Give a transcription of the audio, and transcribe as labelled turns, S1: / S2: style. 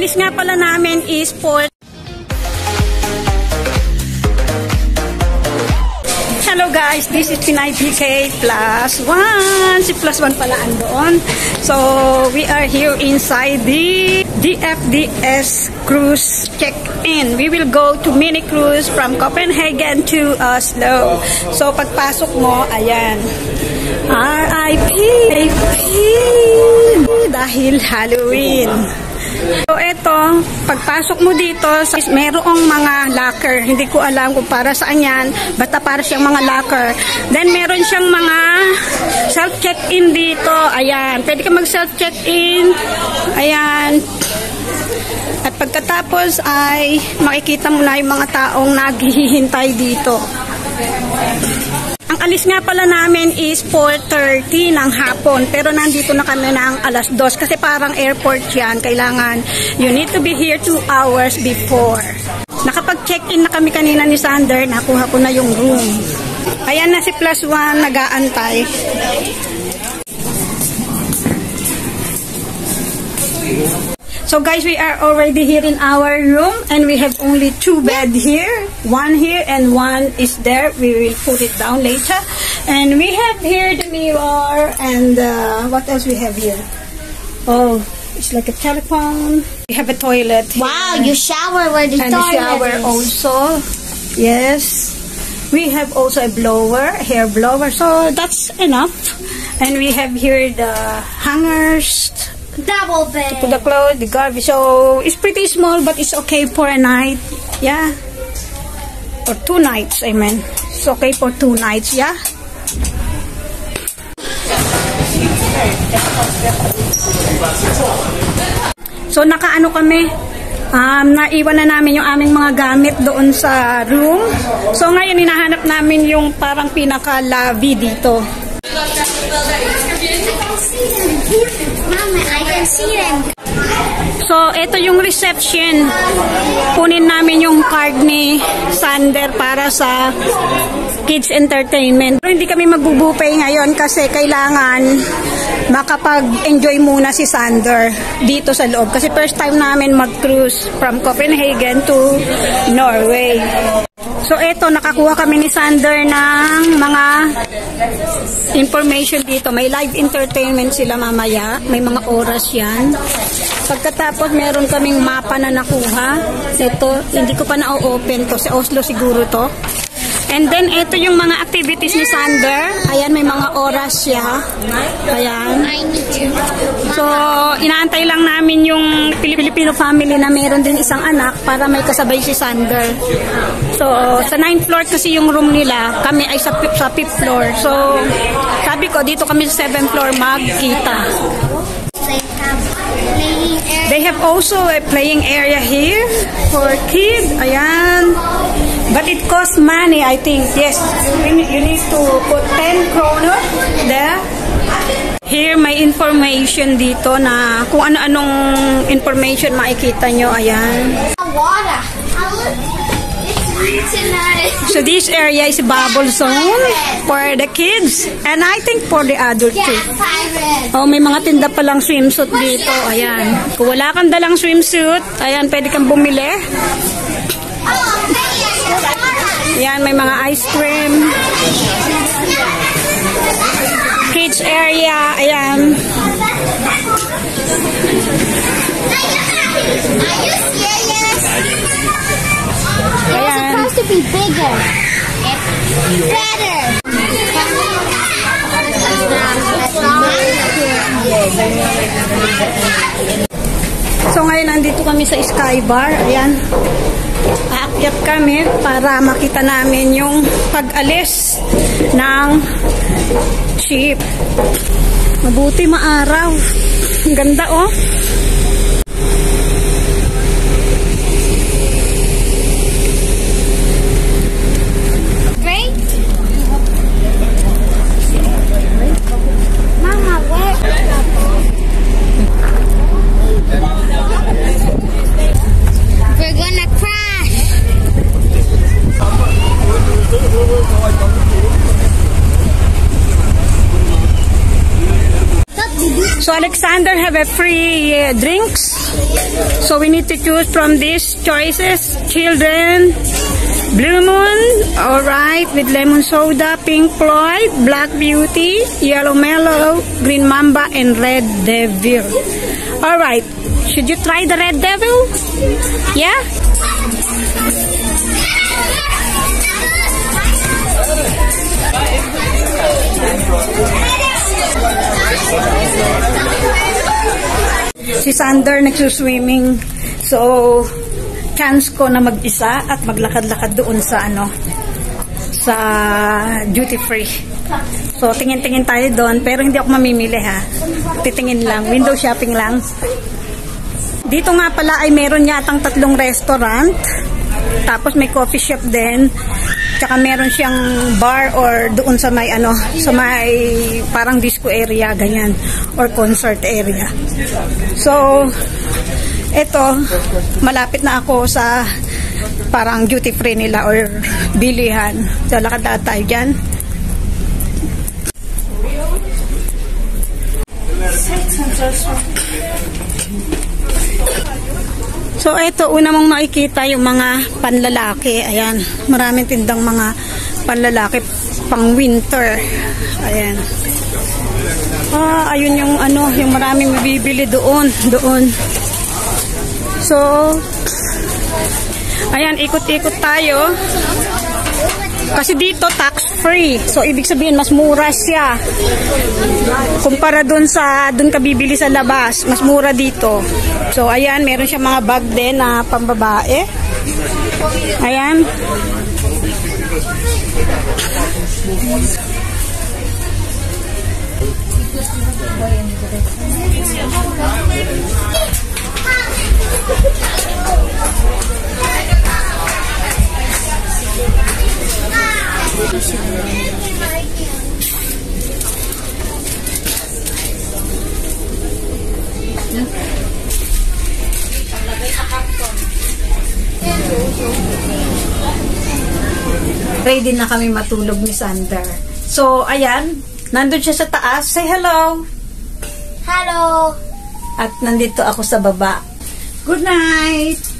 S1: alis nga pala namin is Port. Hello guys, this is Pinay PK plus 1. Si plus 1 pala andoon. So, we are here inside the DFDS cruise check-in. We will go to mini cruise from Copenhagen to Oslo. So, pagpasok mo, ayan. RIP! Dahil Halloween. So, eto, pagpasok mo dito, merong mga locker. Hindi ko alam kung para saan yan. Basta para siyang mga locker. Then, meron siyang mga self-check-in dito. Ayan. Pwede ka mag-self-check-in. Ayan. At pagkatapos ay makikita mo na yung mga taong naghihintay dito. Ang alis nga pala namin is 4:30 ng hapon. Pero nandito na kami ng 2:00 kasi parang airport yan. Kailangan, you need to be here 2 hours before. Nakapag-check-in na kami kanina ni Sander. Nakuha ko na yung room. Ayan na si plus 1 nag-aantay. So guys, we are already here in our room and we have only 2 beds here. 1 here and 1 is there. We will put it down later. And we have here the mirror and what else we have here? Oh, it's like a telephone. We have a toilet here.
S2: Wow, you shower where the
S1: and
S2: toilet
S1: shower
S2: is.
S1: also. Yes. We have also a blower, hair blower. So that's enough. And we have here the hangers.
S2: Double bed.
S1: To put the clothes, the garbage. So it's pretty small, but it's okay for a night. Yeah. Or 2 nights, I mean. It's okay for 2 nights, yeah. So nakaano kami. Naiwan na namin yung aming mga gamit doon sa room. So ngayon hinahanap namin yung parang pinaka-lobby dito.
S2: Mama, I can see them.
S1: So, ito yung reception. Kunin namin yung card ni Sander para sa kids entertainment. Pero hindi kami magbubupay ngayon kasi kailangan makapag-enjoy muna si Sander dito sa loob. Kasi first time namin mag-cruise from Copenhagen to Norway. So, eto, nakakuha kami ni Sander ng mga information dito. May live entertainment sila mamaya. May mga oras yan. Pagkatapos, meron kaming mapa na nakuha. Ito, hindi ko pa na-open to. Sa Oslo siguro to. And then, ito yung mga activities ni Sander. Ayan, may mga oras siya. Ayan. So, inaantay lang namin yung Filipino family na meron din isang anak para may kasabay si Sander. So, sa 9th floor kasi yung room nila. Kami ay sa 5th floor. So, sabi ko, dito kami sa 7th floor magkita. They have also a playing area here for kids. Ayan. But it costs money, I think. Yes. You need to put 10 kroner there. Here, may information dito na kung ano-anong information makikita nyo. Ayan.
S2: Water.
S1: So this area is bubble zone for the kids and I think for the adult too. Oh, may mga tinda palang swimsuit dito. Ayan. Kung wala kang dalang swimsuit, ayan, pwede kang bumili. Ayan, may mga ice cream. Kids area, ayan.
S2: Ayan. It's supposed to be bigger. Better.
S1: So ngayon nandito kami sa Sky Bar. Ayan. Aakyat kami para makita namin yung pag-alis ng ship. Mabuti maaraw. Ang ganda oh. So Alexander have a free drinks. So we need to choose from these choices. Children, Blue Moon, alright, with lemon soda, Pink Floyd, Black Beauty, Yellow Mellow, Green Mamba, and Red Devil. Alright, should you try the Red Devil? Yeah? Si Sander nagsuswimming. So, chance ko na mag-isa at maglakad-lakad doon sa sa duty free. So, tingin-tingin tayo doon, pero hindi ako mamimili ha. Titingin lang, window shopping lang. Dito nga pala ay meron yatang 3 restaurant. Tapos may coffee shop din. Tsaka meron siyang bar or doon sa may sa may parang disco area, ganyan, or concert area. So, ito, malapit na ako sa parang duty free nila or bilihan. So, lakad-lakad tayo dyan. So, ito, una mong makikita yung mga panlalaki. Ayan, maraming tindang mga panlalaki pang winter. Ayan. Ayun yung yung maraming mabibili doon. So, ayan, ikot-ikot tayo. Kasi dito tax-free. So, ibig sabihin, mas mura siya. Kumpara dun ka bibili sa labas, mas mura dito. So, ayan, meron siya mga bag din na pambabae. Ayan. Ready na kami matulog ni Sander. So, ayan, nandun siya sa taas. Say hello.
S2: Hello.
S1: At nandito ako sa baba. Good night.